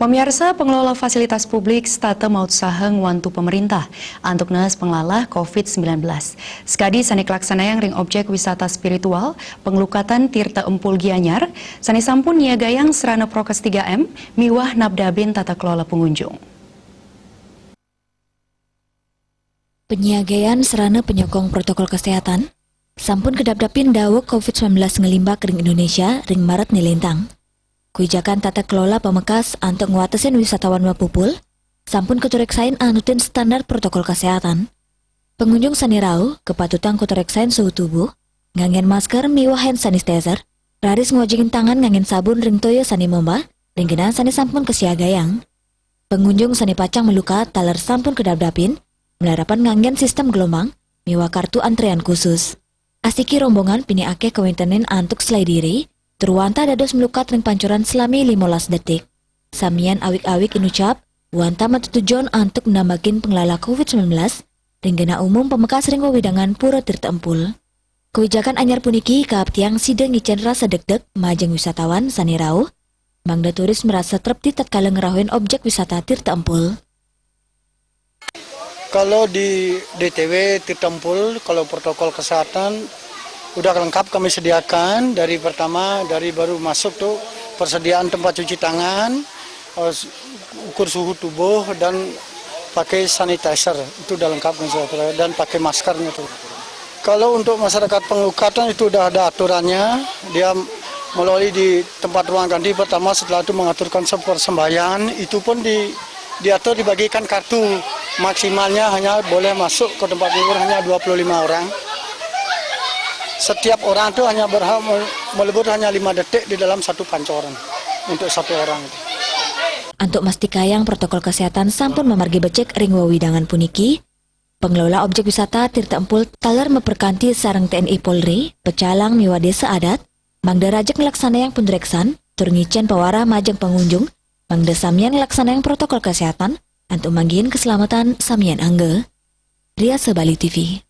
Pemirsa, pengelola fasilitas publik stata maut saheng wantu pemerintah untuk nes pengelola COVID-19. Sekadi sani kelaksanayang ring objek wisata spiritual pengelukatan Tirta Empul Gianyar, sani sampun niagayang serana prokes 3M, miwah nabdabin tata kelola pengunjung. Penyiagaian serana penyokong protokol kesehatan, sampun kedap-dapin dawuk COVID-19 ngelimbak ring Indonesia ring Maret nilintang. Kebijakan tata kelola pemekas untuk nguatesin wisatawan mapupul, sampun ketureksain anutin standar protokol kesehatan. Pengunjung sani rau, kepatutan ketureksain suhu tubuh, ngangen masker miwah hand sanitizer, raris ngojingin tangan ngangen sabun ring toyo sani momba, ring genaan sani sampun kesiagayang. Pengunjung sani pacang melukat taler sampun kedap-dapin, melarapan ngangen sistem gelombang, miwah kartu antrean khusus. Asiki rombongan pini ake kewintenin antuk selai diri, Terwanta dados melukat ring pancuran selami 15 detik. Samian awik-awik inucap, wanta matutujon antuk menambahin pengelola COVID-19, ring gena umum pemekas ring wewidangan Pura Tirta Empul. Kebijakan anyar puniki kaap tiang sideng ngicen rasa deg-deg majeng wisatawan sani rauh, mangda turis merasa trepti tatkala ngerahuin objek wisata Tirta Empul. Kalau di DTW Tirta Empul, kalau protokol kesehatan udah lengkap kami sediakan dari pertama, dari baru masuk tuh persediaan tempat cuci tangan, ukur suhu tubuh dan pakai sanitizer itu udah lengkap dan pakai maskernya tuh. Kalau untuk masyarakat pengelukatan itu udah ada aturannya, dia melalui di tempat ruang ganti pertama setelah itu mengaturkan persembahyaan itu pun diatur dibagikan kartu maksimalnya hanya boleh masuk ke tempat tidur hanya 25 orang. Setiap orang itu hanya berhak melebur hanya 5 detik di dalam satu pancoran untuk satu orang. Untuk mastikayang protokol kesehatan sampun memargi becek ring wewidangan puniki, pengelola objek wisata Tirta Empul taler memperkanti sareng TNI Polri, pecalang miwa desa adat, mangda rajak ngelaksana yang pendereksan, turngican pewara majeng pengunjung, mangda samian ngelaksana yang protokol kesehatan, untuk manggiin keselamatan samian angge. Ria Sebali TV.